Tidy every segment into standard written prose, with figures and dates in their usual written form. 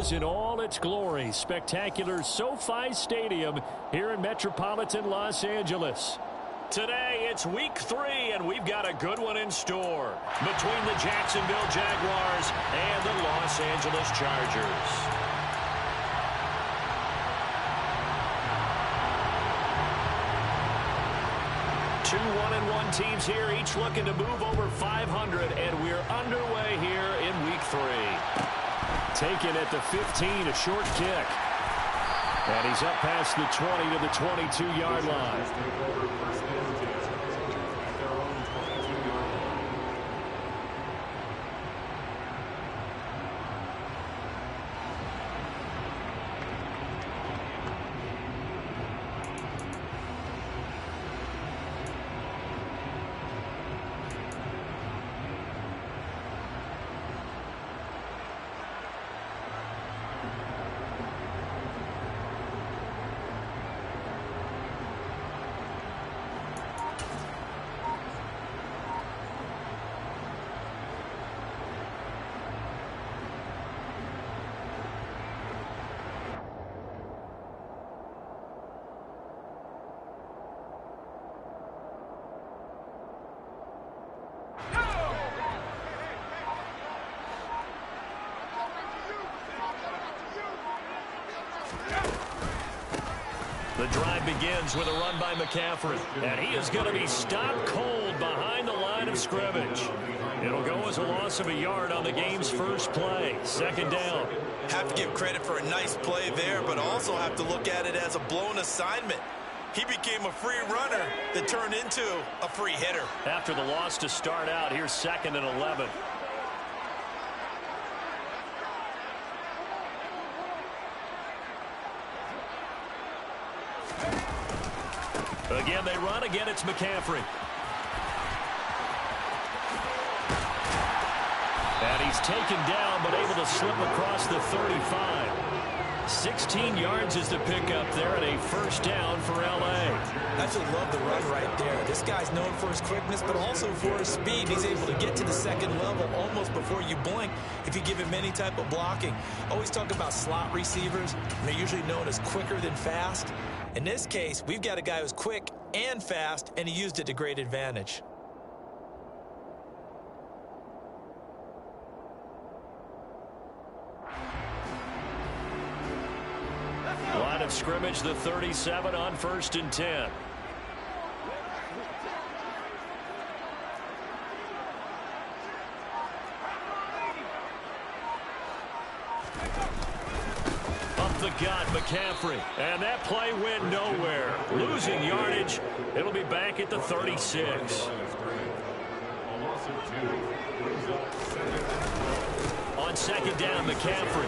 was in all its glory. Spectacular SoFi Stadium here in metropolitan Los Angeles. Today, it's week 3, and we've got a good one in store between the Jacksonville Jaguars and the Los Angeles Chargers. Two 1-1 teams here, each looking to move over 500, and we're underway here in week 3. Taken at the 15, a short kick. And he's up past the 20 to the 22-yard line. The drive begins with a run by McCaffrey, and he is going to be stopped cold behind the line of scrimmage. It'll go as a loss of a yard on the game's first play. Second down. Have to give credit for a nice play there, but also have to look at it as a blown assignment. He became a free runner that turned into a free hitter. After the loss to start out, here's 2nd and 11. Again, they run. Again, it's McCaffrey. And he's taken down, but able to slip across the 35. 16 yards is the pickup there, and a first down for L.A. I just love the run right there. This guy's known for his quickness, but also for his speed. He's able to get to the second level almost before you blink if you give him any type of blocking. Always talk about slot receivers. They're usually known as quicker than fast. In this case, we've got a guy who's quick and fast, and he used it to great advantage. Line of scrimmage, the 37 on 1st and 10. The gut, McCaffrey, and that play went nowhere. Losing yardage. It'll be back at the 36. On 2nd down, McCaffrey.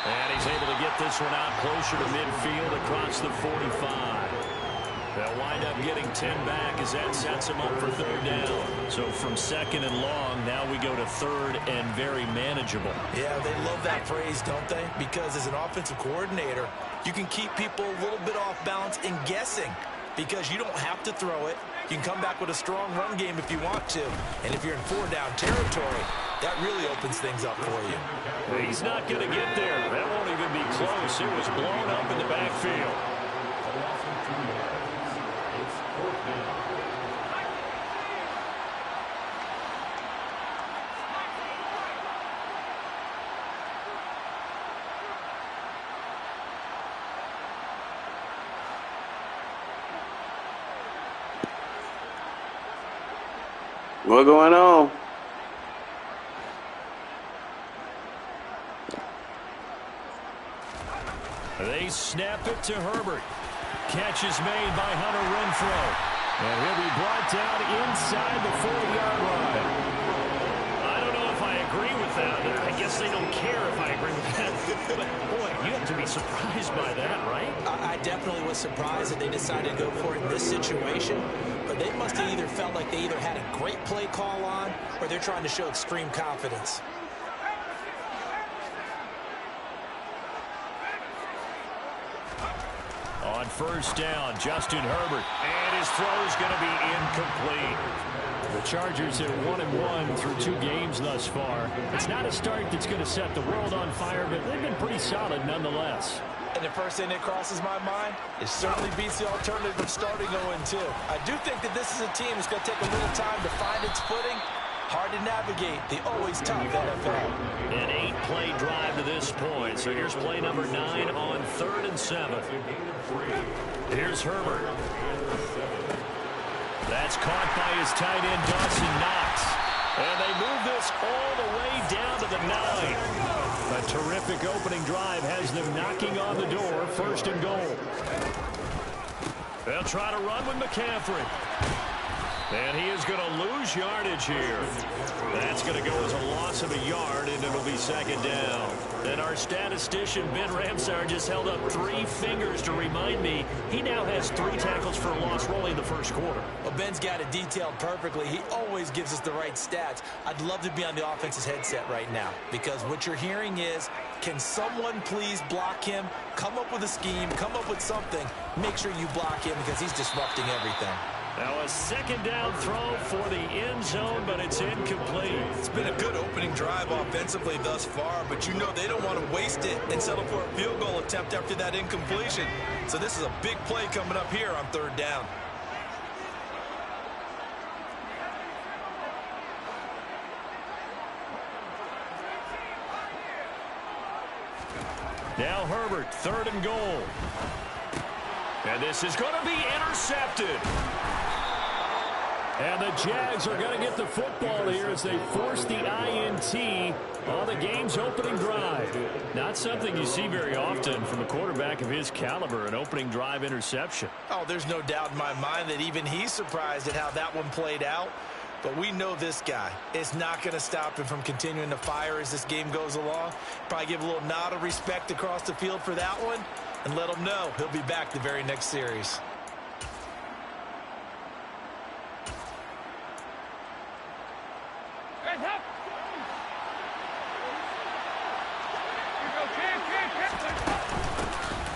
And he's able to get this one out closer to midfield across the 45. They'll wind up getting 10 back as that sets him up for 3rd down. So from 2nd and long, now we go to 3rd and very manageable. Yeah, they love that phrase, don't they? Because as an offensive coordinator, you can keep people a little bit off balance and guessing because you don't have to throw it. You can come back with a strong run game if you want to. And if you're in 4-down territory, that really opens things up for you. He's not going to get there. That won't even be close. It was blown up in the backfield. What's going on? They snap it to Herbert. Catch is made by Hunter Renfrow. And he'll be brought down inside the 40-yard line. I don't know if I agree with that. I guess they don't care if I agree with that. But, boy, you have to be surprised by that, right? I definitely was surprised that they decided to go for it in this situation. But they must have either felt like they either had a great play call on or they're trying to show extreme confidence. On 1st down, Justin Herbert. And his throw is going to be incomplete. The Chargers are 1-1 through 2 games thus far. It's not a start that's going to set the world on fire, but they've been pretty solid nonetheless. And the first thing that crosses my mind, it certainly beats the alternative of starting 0-2. I do think that this is a team that's going to take a little time to find its footing. Hard to navigate the always tough NFL. An 8-play drive to this point. So here's play number 9 on 3rd and 7. Here's Herbert. That's caught by his tight end, Dawson Knox. And they move this all the way down to the 9. A terrific opening drive has them knocking on the door, 1st and goal. They'll try to run with McCaffrey. And he is going to lose yardage here. That's going to go as a loss of a yard, and it'll be 2nd down. And our statistician, Ben Ramsar, just held up 3 fingers to remind me he now has 3 tackles for a loss rolling the 1st quarter. Well, Ben's got it detailed perfectly. He always gives us the right stats. I'd love to be on the offense's headset right now, because what you're hearing is, can someone please block him? Come up with a scheme, come up with something. Make sure you block him because he's disrupting everything. Now a 2nd down throw for the end zone, but it's incomplete. It's been a good opening drive offensively thus far, but you know they don't want to waste it and settle for a field goal attempt after that incompletion. So this is a big play coming up here on 3rd down. Now Herbert, 3rd and goal. And this is going to be intercepted. And the Jags are going to get the football here as they force the INT on the game's opening drive. Not something you see very often from a quarterback of his caliber, an opening drive interception. Oh, there's no doubt in my mind that even he's surprised at how that one played out. But we know this guy is not going to stop him from continuing to fire as this game goes along. Probably give a little nod of respect across the field for that one and let him know he'll be back the very next series.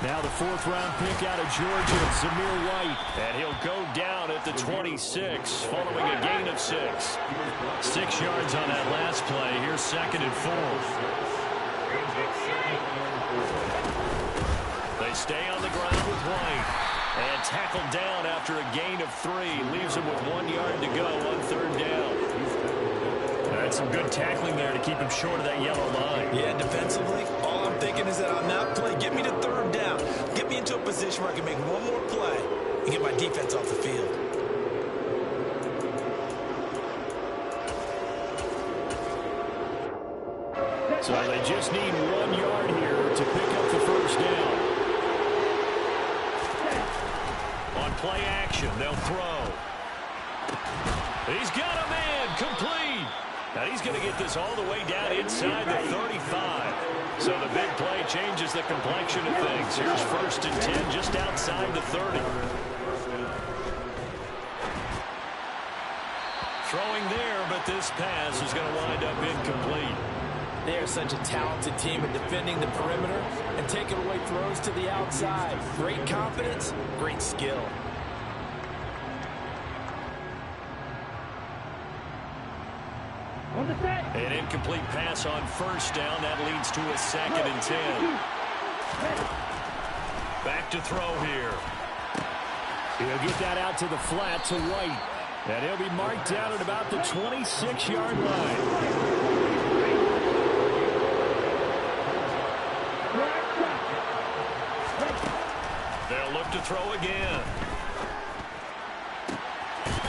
Now the 4th-round pick out of Georgia, Zamir White. And he'll go down at the 26 following a gain of 6. 6 yards on that last play. Here's 2nd and 4. They stay on the ground with White. And tackled down after a gain of 3. Leaves him with 1 yard to go on 3rd down. That's some good tackling there to keep him short of that yellow line. Yeah, defensively, all I'm thinking is that on that play, get me to 3rd down. Get me into a position where I can make one more play and get my defense off the field. So they just need 1 yard here to pick up the 1st down. On play action, they'll throw. He's got a man, complete. Now he's going to get this all the way down inside the 35. So the big play changes the complexion of things. Here's 1st and 10 just outside the 30. Throwing there, but this pass is going to wind up incomplete. They are such a talented team at defending the perimeter and taking away throws to the outside. Great confidence, great skill. An incomplete pass on 1st down. That leads to a 2nd and 10. Back to throw here. He'll get that out to the flat to White. And he'll be marked down at about the 26-yard line. They'll look to throw again.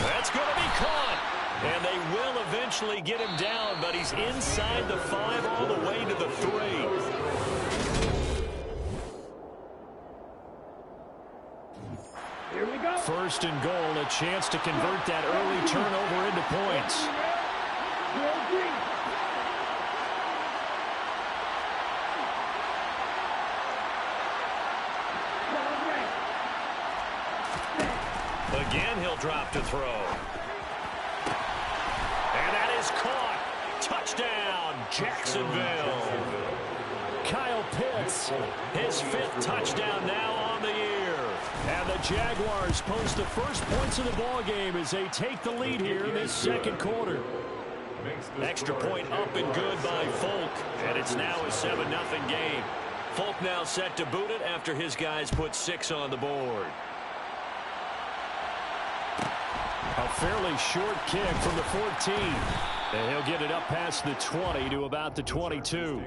That's going to be caught. And they will eventually get him down, but he's inside the 5 all the way to the 3. Here we go. 1st and goal, a chance to convert that early turnover into points. Again, he'll drop to throw. And that is caught. Touchdown, Jacksonville. Kyle Pitts, his 5th touchdown now on the year. And the Jaguars post the first points of the ball game as they take the lead here in this second quarter. Extra point up and good by Folk, and it's now a 7-0 game. Folk now set to boot it after his guys put 6 on the board. A fairly short kick from the 14. And he'll get it up past the 20 to about the 22.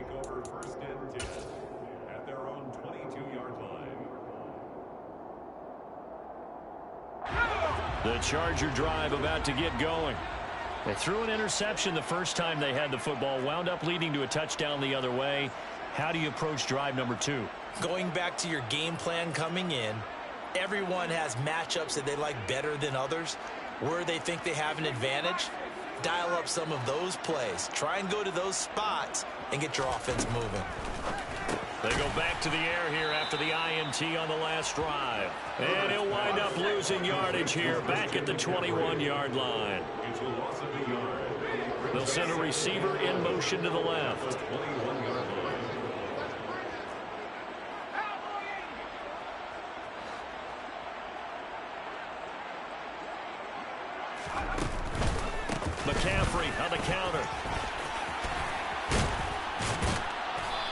The Charger drive about to get going. They threw an interception the first time they had the football, wound up leading to a touchdown the other way. How do you approach drive number 2? Going back to your game plan coming in, everyone has matchups that they like better than others. Where they think they have an advantage, dial up some of those plays. Try and go to those spots and get your offense moving. They go back to the air here after the INT on the last drive. And he'll wind up losing yardage here back at the 21-yard line. They'll send a receiver in motion to the left. McCaffrey on the counter.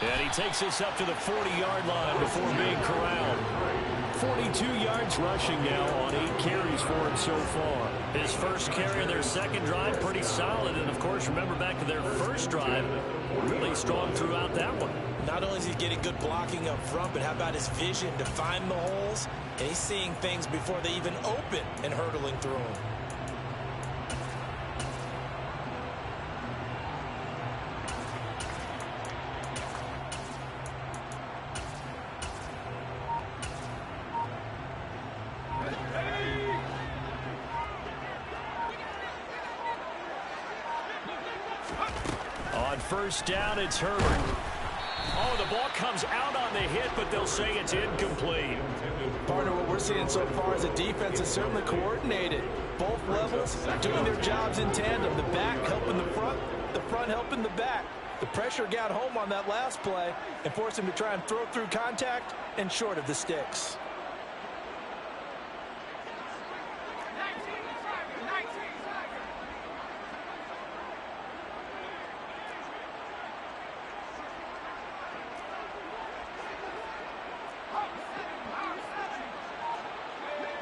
And he takes this up to the 40-yard line before being corralled. 42 yards rushing now on 8 carries for him so far. His first carry of their second drive, pretty solid. And, of course, remember back to their first drive, really strong throughout that one. Not only is he getting good blocking up front, but how about his vision to find the holes? And he's seeing things before they even open and hurtling through them. On first down, it's Herbert. Oh, the ball comes out on the hit, but they'll say it's incomplete. Partner, what we're seeing so far is the defense is certainly coordinated. Both levels doing their jobs in tandem. The back helping the front helping the back. The pressure got home on that last play and forced him to try and throw through contact and short of the sticks.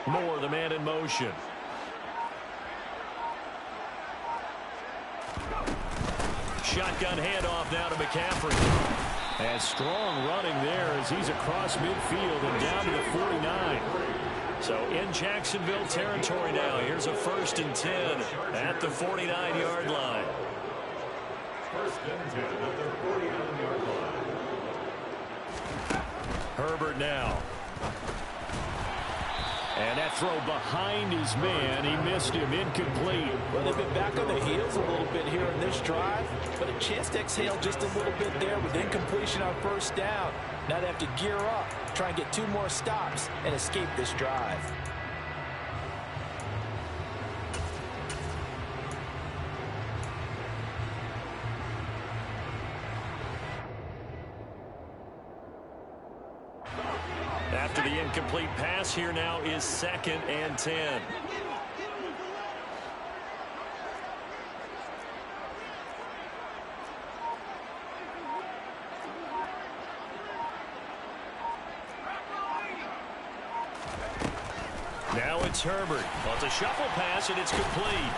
Moore, the man in motion. Shotgun handoff now to McCaffrey. And strong running there as he's across midfield and down to the 49. So in Jacksonville territory now. Here's a 1st and 10 at the 49-yard line. 1st and 10 at the 49-yard line. Herbert now. And that throw behind his man, he missed him, incomplete. Well, they've been back on the heels a little bit here in this drive, but a chance to exhale just a little bit there with incompletion on first down. Now they have to gear up, try and get 2 more stops and escape this drive. After the incomplete pass, here now is 2nd and 10. Now it's Herbert. Well, it's a shuffle pass, and it's complete.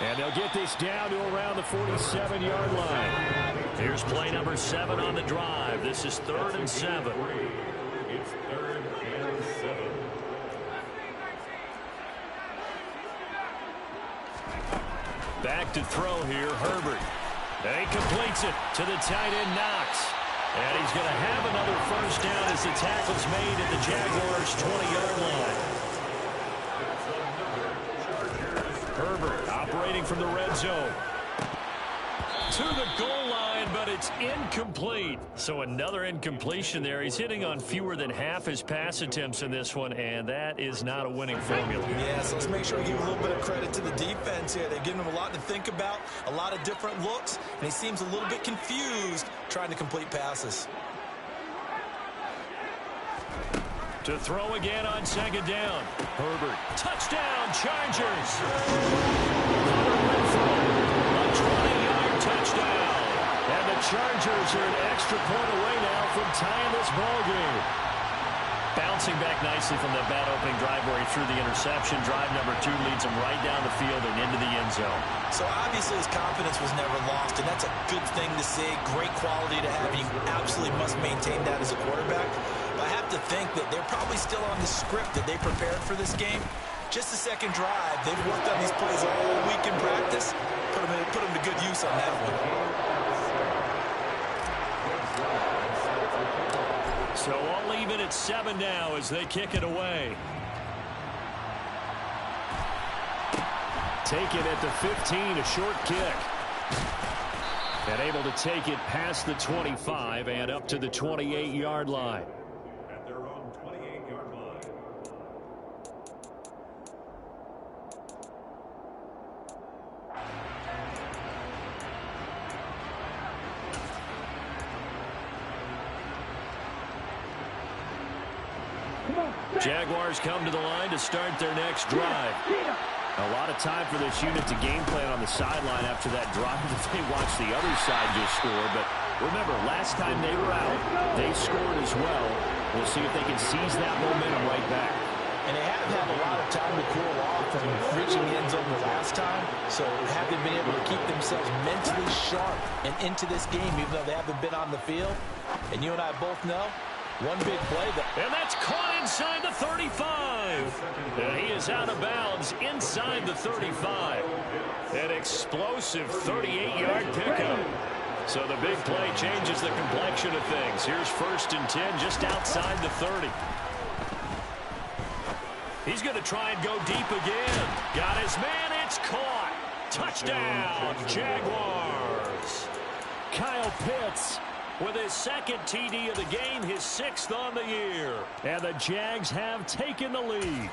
And they'll get this down to around the 47-yard line. Here's play number 7 on the drive. This is 3rd and 7. It's 3rd and 7. Back to throw here, Herbert. And he completes it to the tight end, Knox. And he's going to have another first down as the tackle's made at the Jaguars' 20-yard line. Herbert operating from the red zone. To the goal line, but it's incomplete. So another incompletion there. He's hitting on fewer than half his pass attempts in this one, and that is not a winning formula. Yeah, so let's make sure we give a little bit of credit to the defense here. They've given him a lot to think about, a lot of different looks, and he seems a little bit confused trying to complete passes. To throw again on second down. Herbert. Touchdown, Chargers. A 20-yard touchdown. And the Chargers are an extra point away now from tying this ball game. Bouncing back nicely from that bad opening drive where he threw the interception. Drive number 2 leads him right down the field and into the end zone. So obviously his confidence was never lost, and that's a good thing to see. Great quality to have. You absolutely must maintain that as a quarterback. But I have to think that they're probably still on the script that they prepared for this game. Just the second drive. They've worked on these plays all week in practice. Put them to good use on that one. So all even at 7 now as they kick it away. Take it at the 15, a short kick. And able to take it past the 25 and up to the 28-yard line. At their own 28-yard line. Jaguars come to the line to start their next drive. A lot of time for this unit to game plan on the sideline after that drive that they watched the other side just score. But remember, last time they were out, they scored as well. We'll see if they can seize that momentum right back. And they have had a lot of time to cool off from reaching the end zone the last time. So have they been able to keep themselves mentally sharp and into this game, even though they haven't been on the field? And you and I both know, one big play. And that's caught inside the 35. And he is out of bounds inside the 35. An explosive 38-yard pickup. So the big play changes the complexion of things. Here's 1st and 10 just outside the 30. He's going to try and go deep again. Got his man. It's caught. Touchdown, Jaguars. Kyle Pitts with his 2nd TD of the game, his 6th on the year. And the Jags have taken the lead.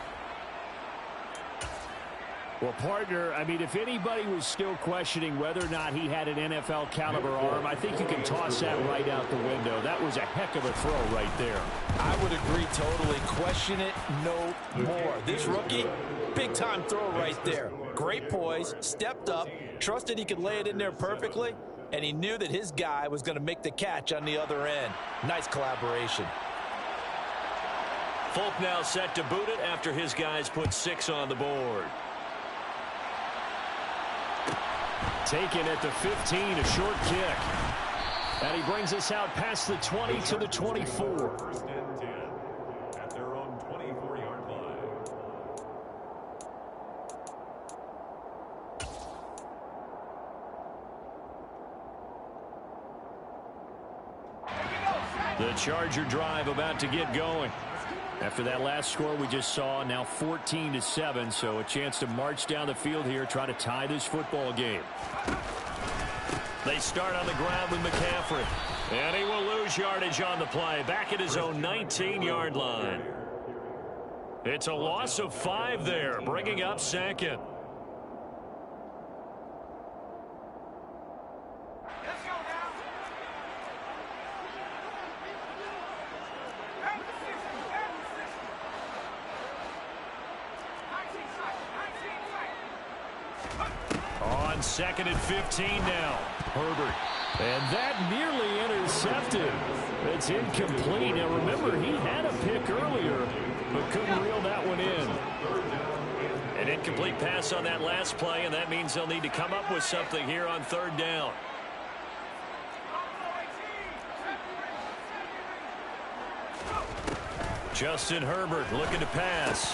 Well, partner, I mean, if anybody was still questioning whether or not he had an NFL caliber arm, I think you can toss that right out the window. That was a heck of a throw right there. I would agree totally. Question it no more. This rookie, big-time throw right there. Great poise, stepped up, trusted he could lay it in there perfectly, and he knew that his guy was going to make the catch on the other end. Nice collaboration. Folk now set to boot it after his guys put 6 on the board. Taken at the 15, a short kick. And he brings us out past the 20 to the 24. 1st and 10 at their own 24-yard line. The Charger drive about to get going. After that last score we just saw, now 14-7, so a chance to march down the field here, try to tie this football game. They start on the ground with McCaffrey. And he will lose yardage on the play, back at his own 19-yard line. It's a loss of 5 there, bringing up 2nd. On 2nd and 15 now. Herbert. And that nearly intercepted. It's incomplete. Now remember, he had a pick earlier, but couldn't reel that one in. An incomplete pass on that last play, and that means they'll need to come up with something here on 3rd down. Justin Herbert looking to pass.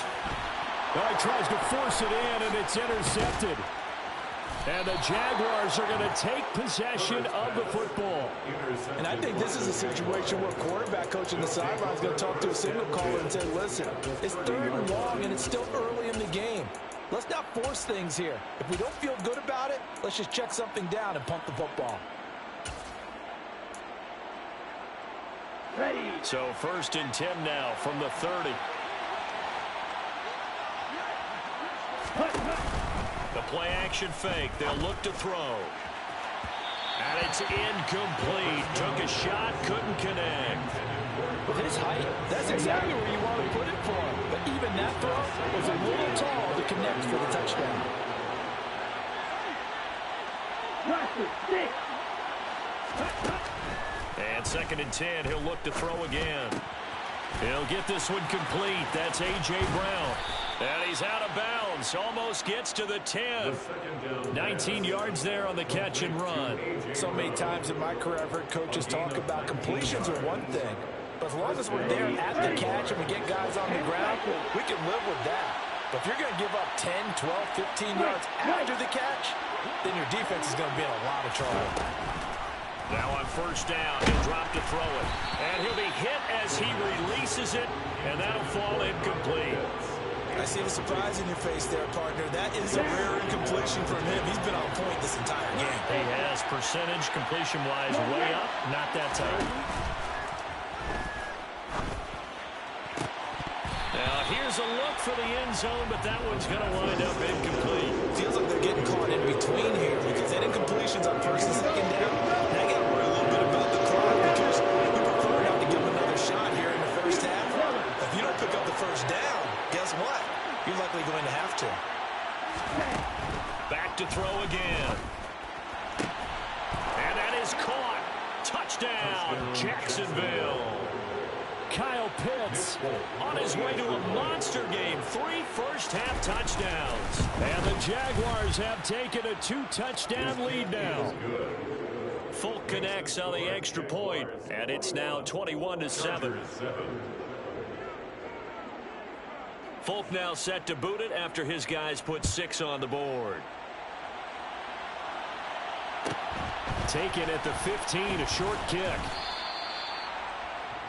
Well, he tries to force it in, and it's intercepted. And the Jaguars are going to take possession of the football. And I think this is a situation where quarterback coach on the sideline is going to talk to a signal caller and say, listen, it's 3rd and long, and it's still early in the game. Let's not force things here. If we don't feel good about it, let's just check something down and pump the football. Ready. So 1st and 10 now from the 30. The play action fake. They'll look to throw. And it's incomplete. Took a shot, couldn't connect. With his height, that's exactly where you want to put it for him. But even that throw was a little tall to connect for the touchdown. And 2nd and 10, he'll look to throw again. He'll get this one complete. That's A.J. Brown. And he's out of bounds. Almost gets to the 10. 19 yards there on the catch and run. So many times in my career I've heard coaches talk about completions are one thing. But as long as we're there at the catch and we get guys on the ground, we can live with that. But if you're going to give up 10, 12, 15 yards after the catch, then your defense is going to be in a lot of trouble. Now on 1st down, he'll drop to throw it. And he'll be hit as he releases it, and that'll fall incomplete. I see the surprise in your face there, partner. That is a rare incompletion from him. He's been on point this entire game. He has percentage completion-wise way up, not that time. Now here's a look for the end zone, but that one's going to wind up incomplete. Feels like they're getting caught in between here because that incompletion's on 1st and 2nd down. Now you got to worry a little bit about the clock because we prefer not to give them another shot here in the 1st half. If you don't pick up the 1st down, guess what? You're likely going to have to. Back to throw again. And that is caught. Touchdown, Jacksonville. Kyle Pitts on his way to a monster game. 3 first-half touchdowns. And the Jaguars have taken a 2-touchdown lead now. Folk connects on the extra point, and it's now 21-7. Folk now set to boot it after his guys put 6 on the board. Taken at the 15, a short kick.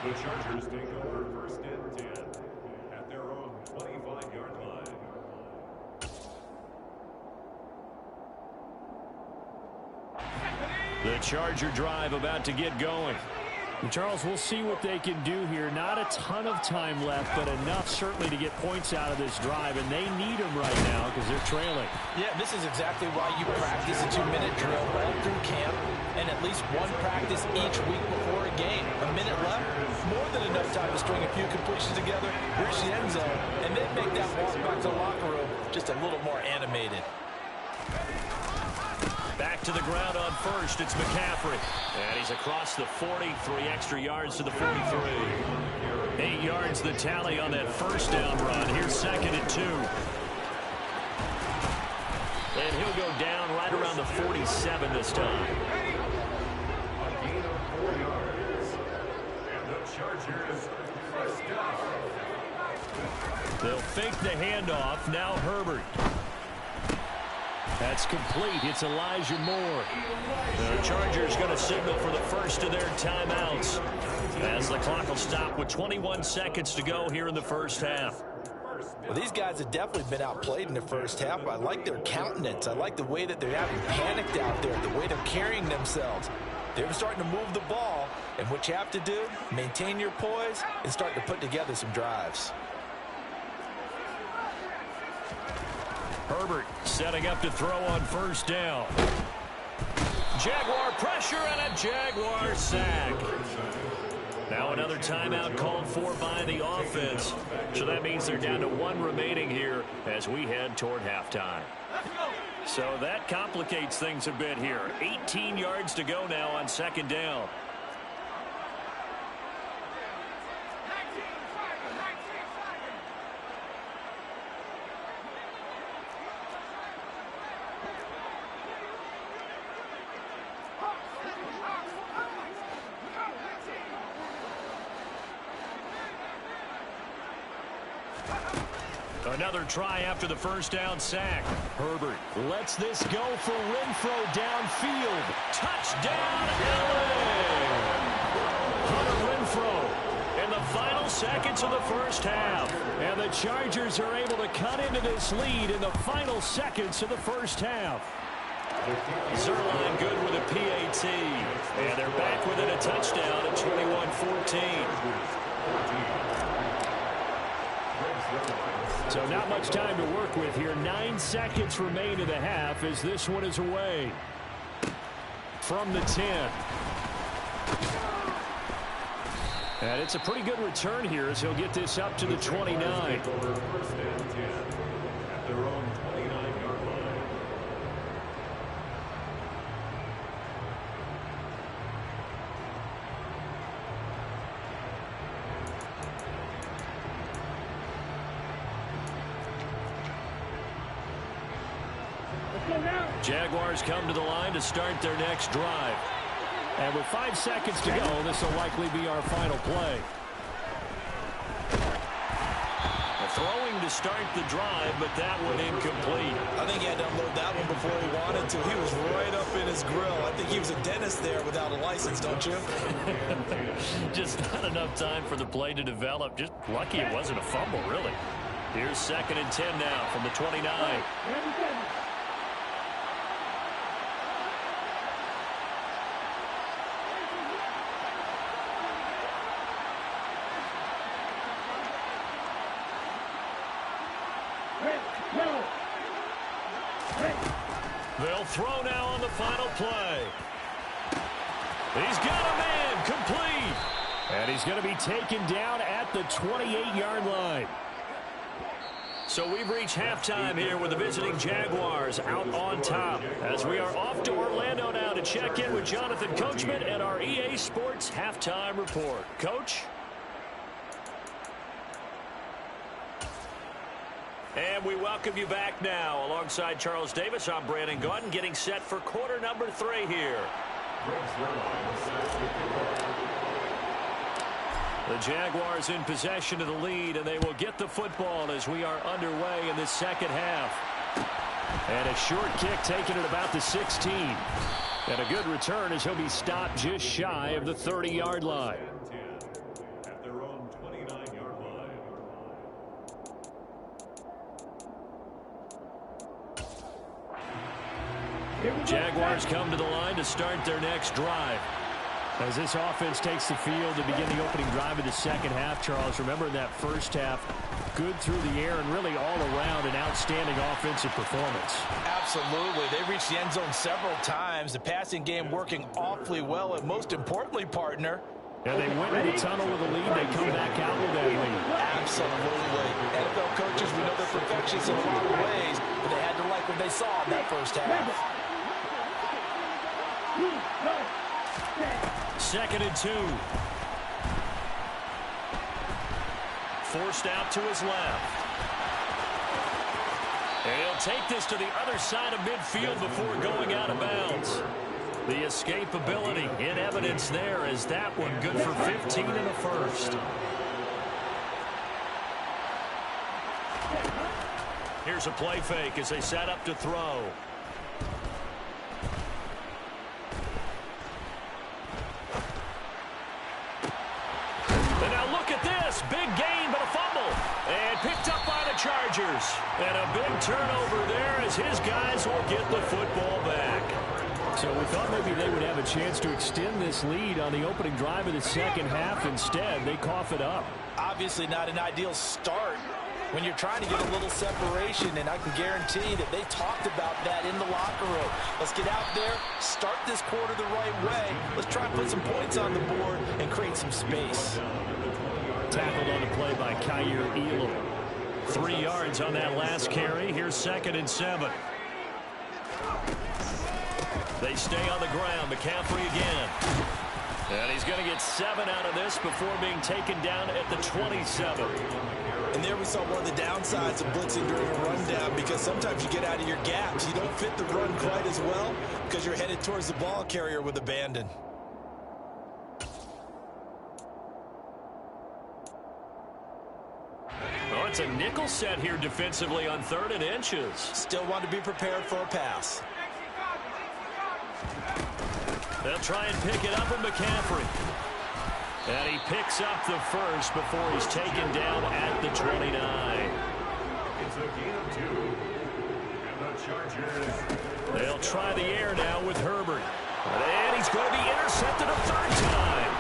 The Chargers take over 1st and 10 at their own 25-yard line. The Charger drive about to get going. And Charles, we'll see what they can do here. Not a ton of time left, but enough certainly to get points out of this drive, and they need them right now because they're trailing. Yeah, this is exactly why you practice a 2-minute drill all through camp and at least one practice each week before a game. A minute left, more than enough time to string a few completions together, reach the end zone, and then make that walk back to the locker room just a little more animated. Back to the ground on 1st, it's McCaffrey. And he's across the 40, 3 extra yards to the 43. 8 yards the tally on that 1st down run. Here's 2nd and 2. And he'll go down right around the 47 this time. A gain of 4 yards. And the Chargers first down. They'll fake the handoff. Now Herbert. That's complete. It's Elijah Moore. The Chargers going to signal for the first of their timeouts as the clock will stop with 21 seconds to go here in the 1st half. Well, these guys have definitely been outplayed in the 1st half. I like their countenance. I like the way that they're having panicked out there, the way they're carrying themselves. They're starting to move the ball, and what you have to do, maintain your poise and start to put together some drives. Herbert setting up to throw on 1st down. Jaguar pressure and a Jaguar sack. Now another timeout called for by the offense. So that means they're down to 1 remaining here as we head toward halftime. So that complicates things a bit here. 18 yards to go now on 2nd down. Another try after the 1st down sack. Herbert lets this go for Renfro downfield. Touchdown, LA! Hunter Renfro in the final seconds of the 1st half. And the Chargers are able to cut into this lead in the final seconds of the 1st half. Zerline good with a PAT. And they're back within a touchdown at 21-14. So not much time to work with here. 9 seconds remain in the half as this one is away. From the 10. And it's a pretty good return here as he'll get this up to the 29. First and 10 at their own 29-yard line. Jaguars come to the line to start their next drive. And with 5 seconds to go, this will likely be our final play. Throwing to start the drive, but that one incomplete. I think he had to unload that one before he wanted to. He was right up in his grill. I think he was a dentist there without a license, don't you? Just not enough time for the play to develop. Just lucky it wasn't a fumble, really. Here's 2nd and 10 now from the 29. They'll throw now on the final play. He's got a man, complete. And he's going to be taken down at the 28-yard line. So we've reached halftime here with the visiting Jaguars out on top. As we are off to Orlando now to check in with Jonathan Coachman and our EA Sports halftime report. Coach? And we welcome you back now. Alongside Charles Davis, I'm Brandon Gaudin, getting set for quarter number 3 here. The Jaguars in possession of the lead, and they will get the football as we are underway in the second half. And a short kick taken at about the 16. And a good return as he'll be stopped just shy of the 30-yard line. At their own 29-yard line. Jaguars come to the line to start their next drive. As this offense takes the field to begin the opening drive of the second half, Charles, remember in that first half, good through the air and really all around an outstanding offensive performance. Absolutely. They reached the end zone several times. The passing game working awfully well, and most importantly, partner, and they went in the tunnel with a lead. They come back out with that lead. Absolutely. NFL coaches, we know they're perfectionists in a lot of ways, but they had to like what they saw in that first half. 2nd and 2. Forced out to his left. And he'll take this to the other side of midfield before going out of bounds. The escapability in evidence there as that one good for 15 in the first. Here's a play fake as they set up to throw. And now look at this. Big gain, but a fumble. And picked up by the Chargers. And a big turnover there as his guys will get the football back. So we thought maybe they would have a chance to extend this lead on the opening drive of the second half. Instead, they cough it up. Obviously not an ideal start when you're trying to get a little separation, and I can guarantee that they talked about that in the locker room. Let's get out there, start this quarter the right way. Let's try and put some points on the board and create some space. Tackled on the play by Kyer Elam. 3 yards on that last carry. Here's 2nd and 7. They stay on the ground. McCaffrey again. And he's going to get 7 out of this before being taken down at the 27. And there we saw one of the downsides of blitzing during a rundown, because sometimes you get out of your gaps. You don't fit the run quite as well because you're headed towards the ball carrier with abandon. Oh, it's a nickel set here defensively on 3rd and inches. Still want to be prepared for a pass. They'll try and pick it up with McCaffrey. And he picks up the first before he's taken down at the 29. It's a gain of 2. And the Chargers. They'll try the air now with Herbert. And he's going to be intercepted a 3rd time.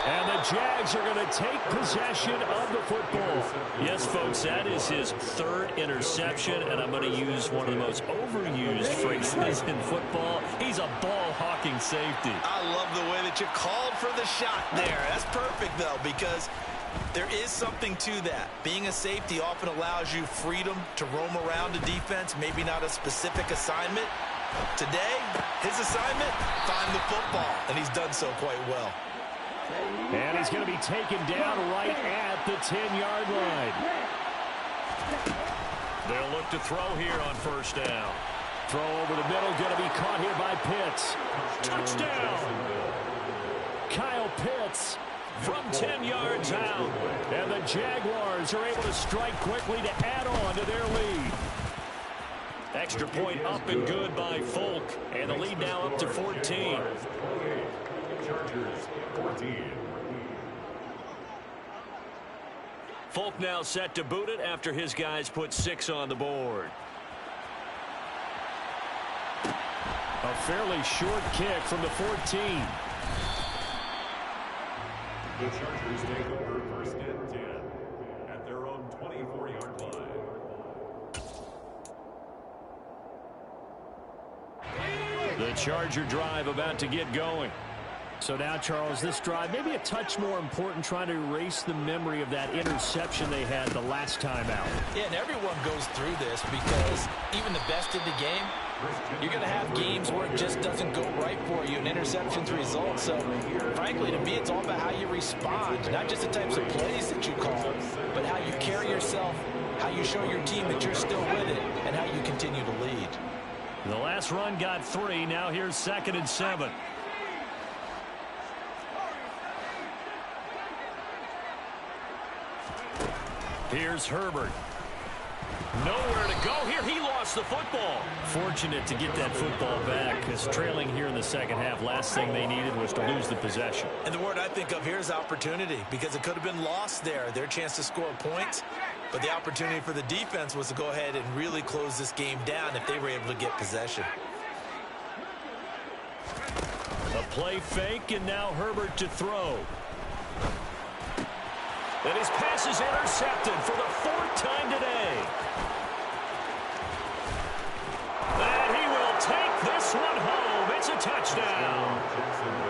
And the Jags Chargers are going to take possession of the football. Yes, folks, that is his third interception, and I'm going to use one of the most overused phrases in football. He's a ball-hawking safety. I love the way that you called for the shot there. That's perfect, though, because there is something to that. Being a safety often allows you freedom to roam around a defense, maybe not a specific assignment. Today, his assignment, find the football, and he's done so quite well. And he's going to be taken down right at the 10-yard line. They'll look to throw here on first down. Throw over the middle, going to be caught here by Pitts. Touchdown! Kyle Pitts from 10 yards out. And the Jaguars are able to strike quickly to add on to their lead. Extra point up and good by Folk. And the lead now up to 14. Chargers 14. Folk now set to boot it after his guys put 6 on the board. A fairly short kick from the 14. The Chargers take over first and 10 at their own 24-yard line. The Charger drive about to get going. So now, Charles, this drive maybe a touch more important, trying to erase the memory of that interception they had the last time out. Yeah, and everyone goes through this because even the best in the game, you're going to have games where it just doesn't go right for you, and interceptions result. So, frankly, to me, it's all about how you respond, not just the types of plays that you call, but how you carry yourself, how you show your team that you're still with it, and how you continue to lead. The last run got 3. Now here's 2nd and 7. Here's Herbert. Nowhere to go here. He lost the football. Fortunate to get that football back, because trailing here in the second half, last thing they needed was to lose the possession. And the word I think of here is opportunity, because it could have been lost there. Their chance to score points, but the opportunity for the defense was to go ahead and really close this game down if they were able to get possession. A play fake, and now Herbert to throw. And his pass is intercepted for the 4th time today. And he will take this one home. It's a touchdown.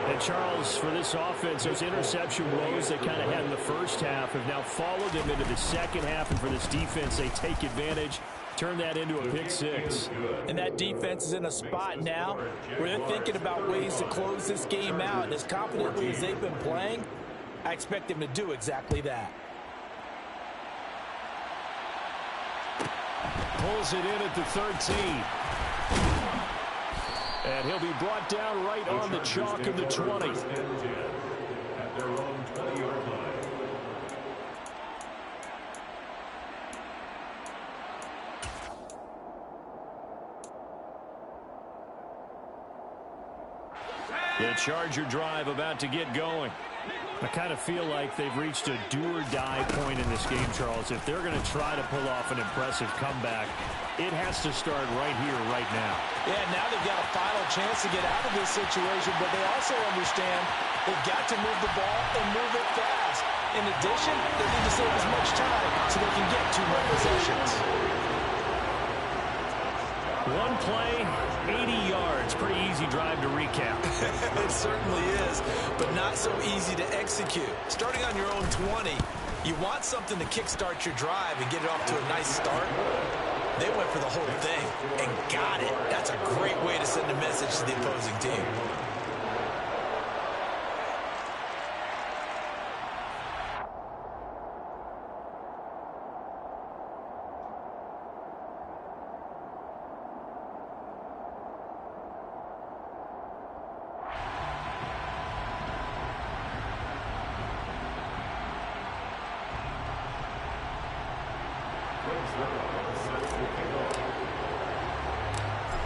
And Charles, for this offense, those interception woes they kind of had in the first half have now followed them into the second half. And for this defense, they take advantage, turn that into a pick 6. And that defense is in a spot now where they're thinking about ways to close this game out. And as confidently as they've been playing, I expect them to do exactly that. Pulls it in at the 13. And he'll be brought down right on the chalk of the 20. At their own 20-yard line. The Charger drive about to get going. I kind of feel like they've reached a do-or-die point in this game, Charles. If they're going to try to pull off an impressive comeback, it has to start right here, right now. Yeah, now they've got a final chance to get out of this situation, but they also understand they've got to move the ball and move it fast. In addition, they need to save as much time so they can get 2 more possessions. One play, 80 yards. Pretty easy drive to recap. It certainly is, but not so easy to execute. Starting on your own 20, you want something to kickstart your drive and get it off to a nice start. They went for the whole thing and got it. That's a great way to send a message to the opposing team.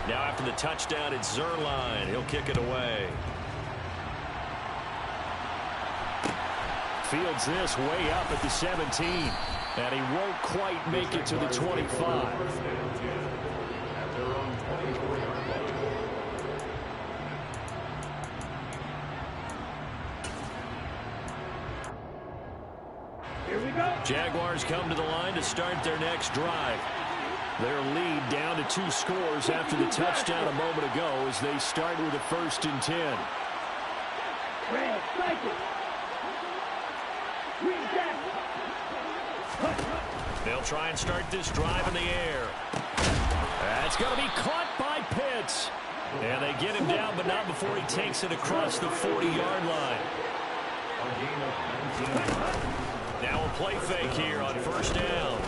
Now after the touchdown, it's Zerline. He'll kick it away. Fields this way up at the 17. And he won't quite make it to the 25. Jaguars come to the line to start their next drive. Their lead down to 2 scores after the touchdown a moment ago as they start with a 1st and 10. They'll try and start this drive in the air. That's going to be caught by Pitts. And they get him down, but not before he takes it across the 40-yard line. Now a play fake here on 1st down.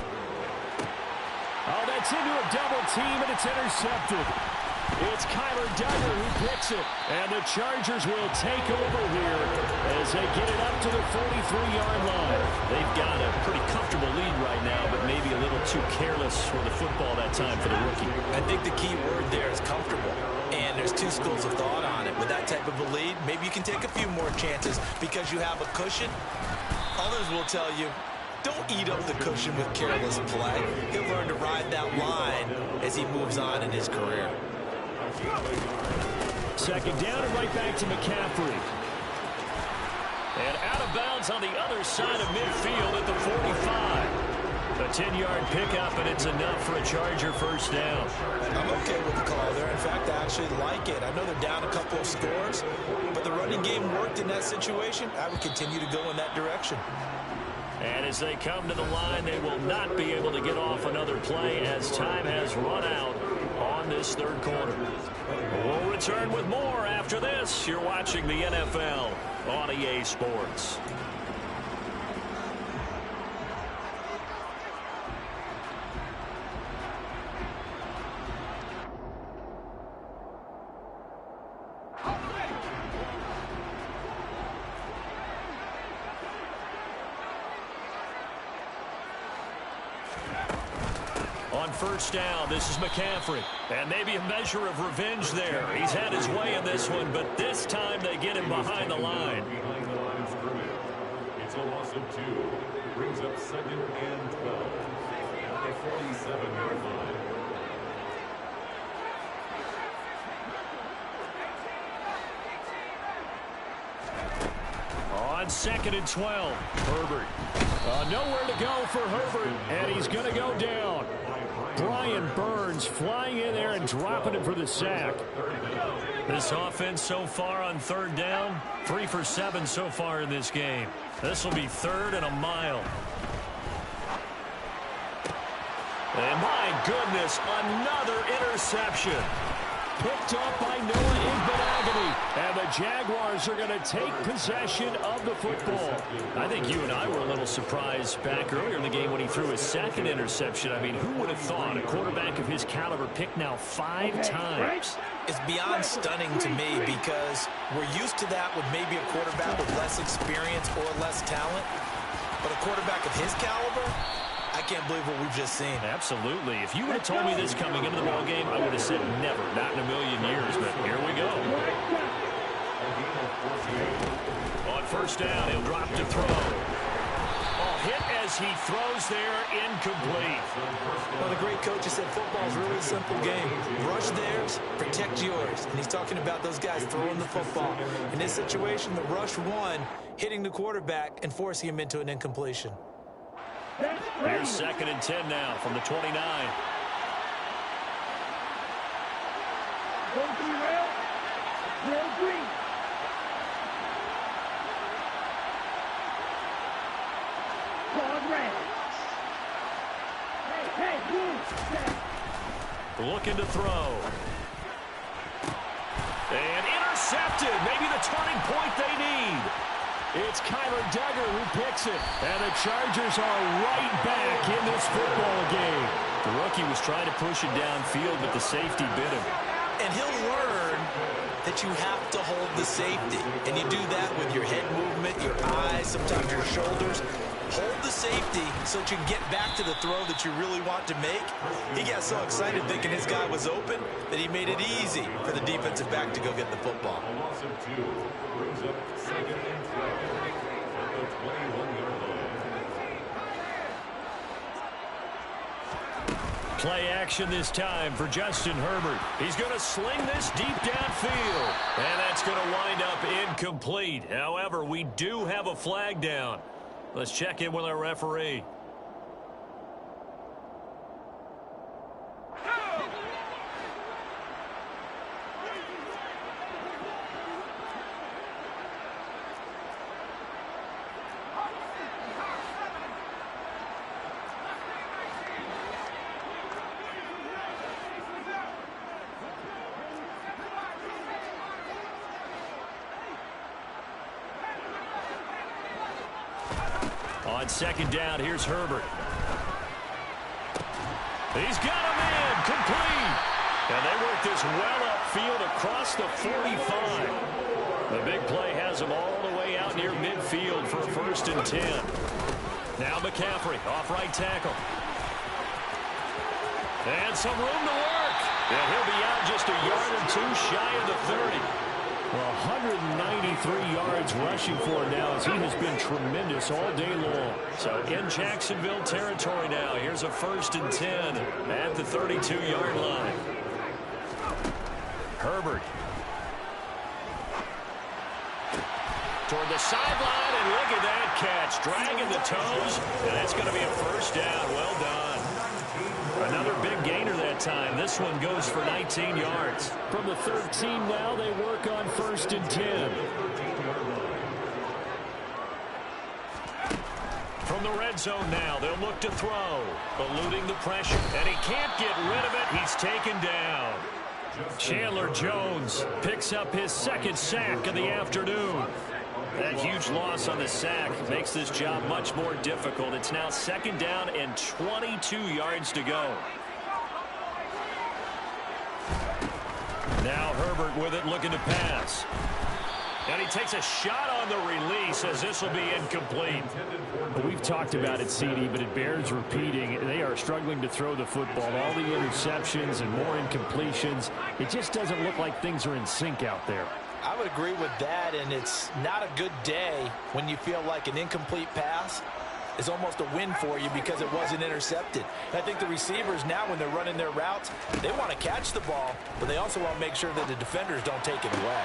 Oh, that's into a double team, and it's intercepted. It's Kyler Duggar who picks it, and the Chargers will take over here as they get it up to the 43-yard line. They've got a pretty comfortable lead right now, but maybe a little too careless for the football that time for the rookie. I think the key word there is comfortable, and there's 2 schools of thought on it. With that type of a lead, maybe you can take a few more chances because you have a cushion. Others will tell you, don't eat up the cushion with careless play. He'll learn to ride that line as he moves on in his career. 2nd down and right back to McCaffrey. And out of bounds on the other side of midfield at the 45. A 10-yard pickup, and it's enough for a Charger 1st down. I'm okay with the call there. In fact, I actually like it. I know they're down a couple of scores, but the running game worked in that situation. I would continue to go in that direction. And as they come to the line, they will not be able to get off another play as time has run out on this 3rd quarter. We'll return with more after this. You're watching the NFL on EA Sports. On 1st down, this is McCaffrey. And maybe a measure of revenge there. He's had his way in this one, but this time they get him behind the line. It's a loss of 2. Brings up 2nd and 12 at the 47-yard line. On 2nd and 12, Herbert. Nowhere to go for Herbert, and he's going to go down. Brian Burns flying in there and dropping him for the sack. This offense so far on 3rd down, 3 for 7 so far in this game. This will be 3rd and a mile. And my goodness, another interception. Picked up by Noah Igbenogany. And the Jaguars are going to take possession of the football. I think you and I were a little surprised back earlier in the game when he threw his 2nd interception. I mean, who would have thought a quarterback of his caliber picked now 5 times? It's beyond stunning to me because we're used to that with maybe a quarterback with less experience or less talent. But a quarterback of his caliber, I can't believe what we've just seen. Absolutely. If you would have told me this coming into the ballgame, I would have said never, not in a million years. But here we go. On 1st down, he'll drop to throw. Oh, hit as he throws there, incomplete. Well, the great coach has said football is really a simple game. Rush theirs, protect yours. And he's talking about those guys throwing the football. In this situation, the rush won, hitting the quarterback and forcing him into an incompletion. Here's 2nd and 10 now from the 29. Looking to throw. And intercepted. Maybe the turning point they need. It's Kyler Duggar who picks it. And the Chargers are right back in this football game. The rookie was trying to push it downfield, but the safety bit him. And he'll learn that you have to hold the safety. And you do that with your head movement, your eyes, sometimes your shoulders. Hold the safety so that you can get back to the throw that you really want to make. He got so excited thinking his guy was open that he made it easy for the defensive back to go get the football. A loss of 2 brings up 2nd and 12 at the 21-yard line. Play action this time for Justin Herbert. He's going to sling this deep downfield. And that's going to wind up incomplete. However, we do have a flag down. Let's check in with our referee. On second down, here's Herbert. He's got him in, complete. And they work this well upfield across the 45. The big play has them all the way out near midfield for a 1st and 10. Now McCaffrey off right tackle. And some room to work. And he'll be out just a yard or two shy of the 30. Well, 193 yards rushing for him now as he has been tremendous all day long. So in Jacksonville territory now. Here's a 1st and 10 at the 32-yard line. Herbert. Toward the sideline, and look at that catch. Dragging the toes, and that's going to be a 1st down. Well done. Another big gainer that time. This one goes for 19 yards. From the 13 now, they work on 1st and 10. From the red zone now, they'll look to throw. Eluding the pressure, and he can't get rid of it. He's taken down. Chandler Jones picks up his 2nd sack of the afternoon. That huge loss on the sack makes this job much more difficult. It's now 2nd down and 22 yards to go. Now Herbert with it, looking to pass. And he takes a shot on the release as this will be incomplete. We've talked about it, CD, but it bears repeating. They are struggling to throw the football. All the interceptions and more incompletions. It just doesn't look like things are in sync out there. I would agree with that, and it's not a good day when you feel like an incomplete pass is almost a win for you because it wasn't intercepted. And I think the receivers now, when they're running their routes, they want to catch the ball, but they also want to make sure that the defenders don't take it away.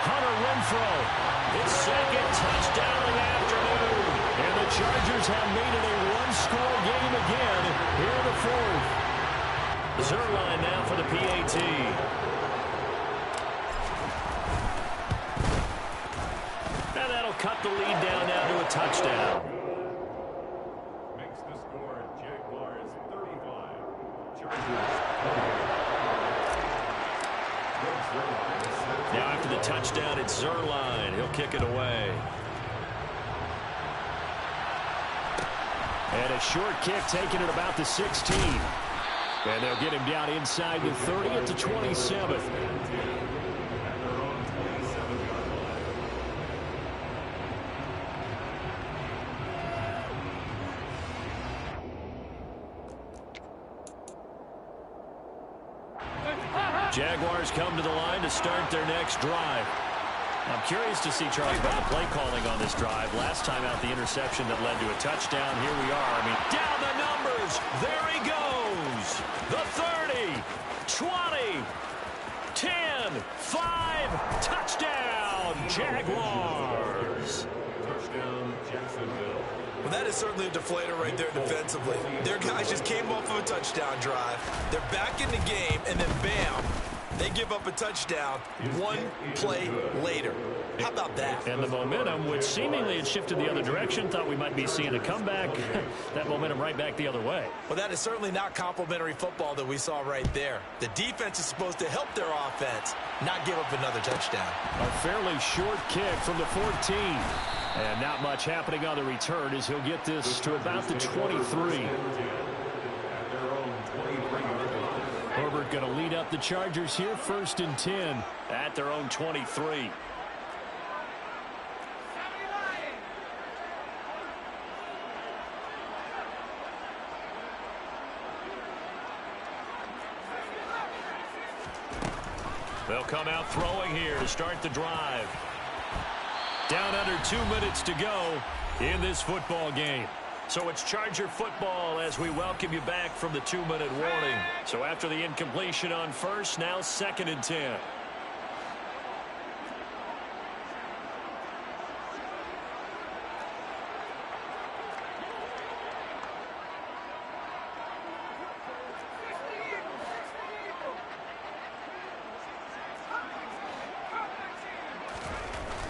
Hunter Renfrow, his 2nd touchdown of the afternoon. And the Chargers have made it a one-score game again here in the 4th. Zerline now for the PAT. Cut the lead down now to a touchdown. Makes the score Jaguars 35. Chargers. Now after the touchdown, it's Zerline. He'll kick it away. And a short kick taken at about the 16. And they'll get him down inside the 30 at the 27. Jaguars come to the line to start their next drive. I'm curious to see, Charlie, about the play calling on this drive. Last time out, the interception that led to a touchdown. Here we are. I mean, down the numbers. There he goes. The 30, 20, 10, 5, touchdown, Jaguars. Touchdown, Jacksonville. Well, that is certainly a deflator right there defensively. Their guys just came off of a touchdown drive. They're back in the game, and then bam, they give up a touchdown one play later. How about that? And the momentum, which seemingly had shifted the other direction, thought we might be seeing a comeback. That momentum right back the other way. Well, that is certainly not complimentary football that we saw right there. The defense is supposed to help their offense, not give up another touchdown. A fairly short kick from the 14. And not much happening on the return as he'll get this to about the 23. Herbert going to lead up the Chargers here, 1st and 10 at their own 23. They'll come out throwing here to start the drive. Down under 2 minutes to go in this football game. So it's Charger football as we welcome you back from the 2-minute warning. So after the incompletion on first, now 2nd and 10.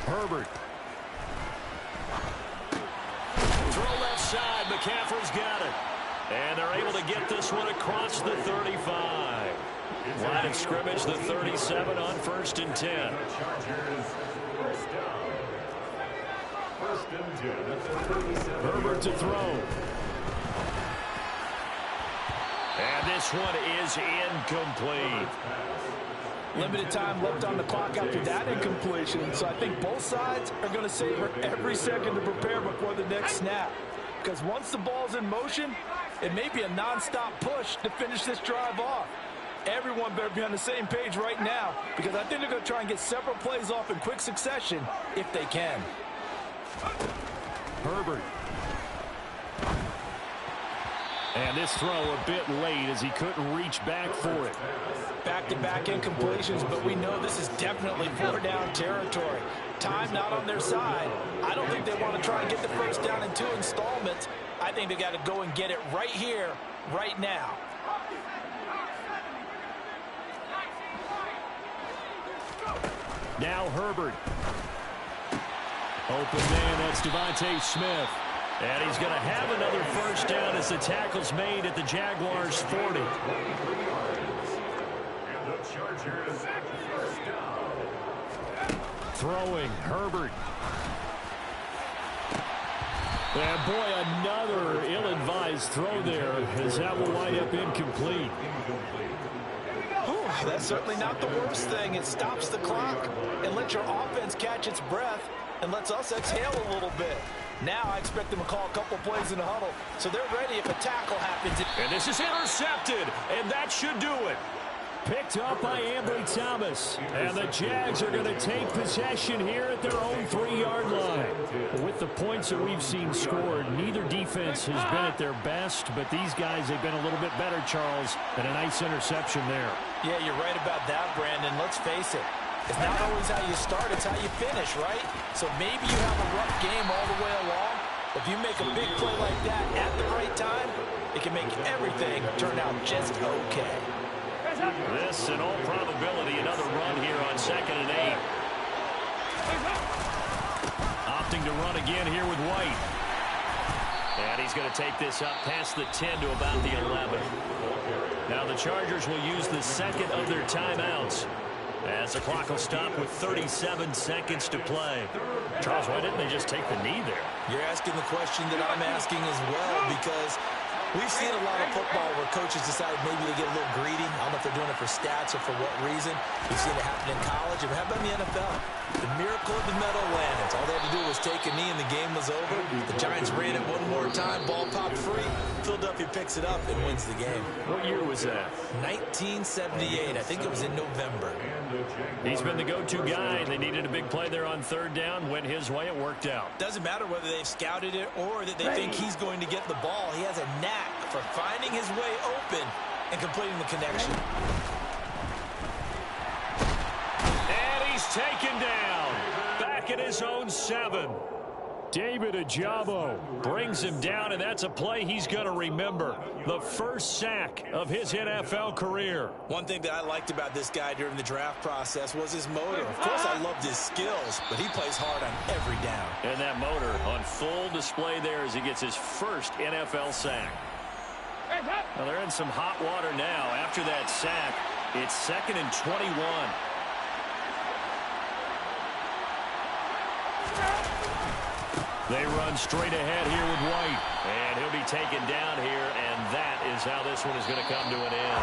Herbert. Throw left side. McCaffrey's got it. And they're able to get this one across the 35. Line of scrimmage, the 37 on 1st and 10. Herbert to throw. And this one is incomplete. Limited time left on the clock after that incompletion. So I think both sides are going to savor every second to prepare before the next snap. Because once the ball's in motion, it may be a non-stop push to finish this drive off. Everyone better be on the same page right now, because I think they're going to try and get several plays off in quick succession if they can. Herbert. And this throw a bit late as he couldn't reach back for it. Back-to-back incompletions, but we know this is definitely 4-down territory. Time not on their side. I don't think they want to try and get the first down in 2 installments. I think they got to go and get it right here, right now. Now Herbert. Open man, that's Devontae Smith. And he's going to have another first down as the tackle's made at the Jaguars' 40. Throwing, Herbert. And boy, another ill-advised throw there as that will wind up incomplete. That's certainly not the worst thing. It stops the clock and lets your offense catch its breath and lets us exhale a little bit. Now I expect them to call a couple plays in the huddle, so they're ready if a tackle happens. And this is intercepted, and that should do it. Picked up by Ambry Thomas. And the Jags are going to take possession here at their own 3-yard line. With the points that we've seen scored, neither defense has been at their best, but these guys have been a little bit better, Charles, and a nice interception there. Yeah, you're right about that, Brandon. Let's face it. It's not always how you start, it's how you finish, right? So maybe you have a rough game all the way along. If you make a big play like that at the right time, it can make everything turn out just okay. This, in all probability, another run here on 2nd and 8. Opting to run again here with White. And he's going to take this up past the 10 to about the 11. Now the Chargers will use the second of their timeouts as the clock will stop with 37 seconds to play. Charles, why didn't they just take the knee there? You're asking the question that I'm asking as well, because we've seen a lot of football where coaches decide maybe to get a little greedy. I don't know if they're doing it for stats or for what reason. We've seen it happen in college. It happened in the NFL. The miracle of the Meadowlands. All they had to do was take a knee and the game was over. The Giants ran it one more time. Ball popped free. Philadelphia picks it up and wins the game. What year was that? 1978. I think it was in November. He's been the go-to guy. They needed a big play there on 3rd down. Went his way. It worked out. Doesn't matter whether they've scouted it or that they think he's going to get the ball. He has a knack for finding his way open and completing the connection. And he's taken down. Back at his own 7. David Ojabo brings him down, and that's a play he's going to remember. The first sack of his NFL career. One thing that I liked about this guy during the draft process was his motor. Of course, I loved his skills, but he plays hard on every down. And that motor on full display there as he gets his first NFL sack. Well, they're in some hot water now. After that sack, it's 2nd and 21. They run straight ahead here with White. And he'll be taken down here, and that is how this one is going to come to an end.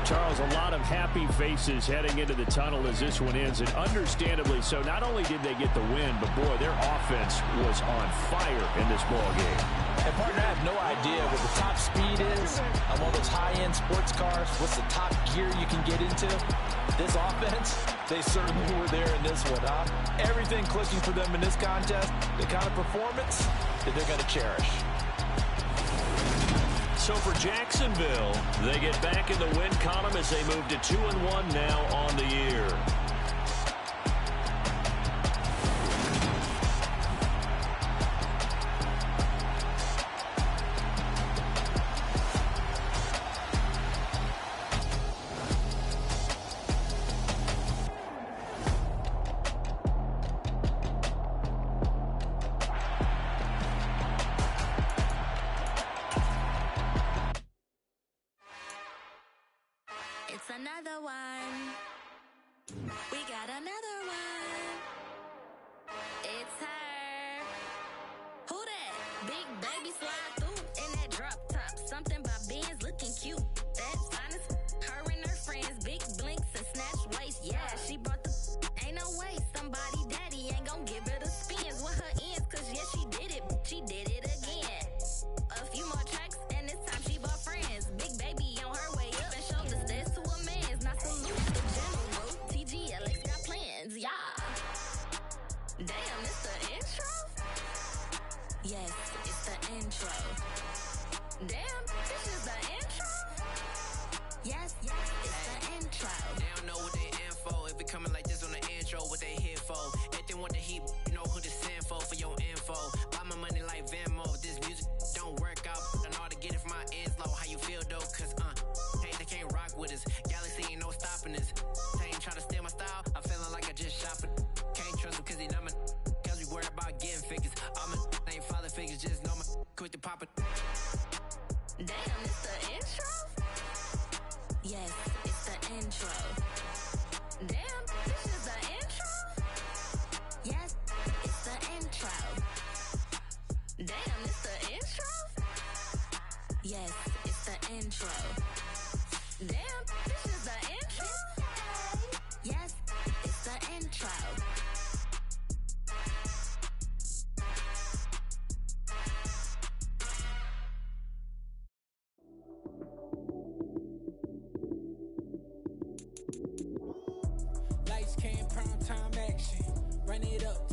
Charles, a lot of happy faces heading into the tunnel as this one ends, and understandably so. Not only did they get the win, but, boy, their offense was on fire in this ball game. And, partner, I have no idea what the top speed is on one of those high-end sports cars. What's the top gear you can get into? This offense, they certainly were there in this one, huh? Everything clicking for them in this contest, the kind of performance that they're going to cherish. So for Jacksonville, they get back in the win column as they move to 2-1 now on the year. Damn, it's the intro? Yes, it's the intro. Damn, this is the intro? Yes, it's the intro. They don't know what they in for. If it coming like this on the intro, what they here for? If they want the heat, you know who to send for your info. Buy my money like Venmo. If this music don't work out, I know how to get it from my ends low. How you feel though? Cause hey, they can't rock with us. Galaxy ain't no stopping us. They ain't try to steal my style. I'm feeling like I just shop it. Can't trust them cause they not my. Cause we worried about getting figures. All my ain't father figures. Just know my quick to pop it. Damn, it's the intro? Yes, it's the intro. Damn, this is the intro? Yes, it's the intro. Damn, it's the intro? Yes, it's the intro. Damn, this is the intro? Yes, it's the intro. Lights, cam, prime time action. Run it up.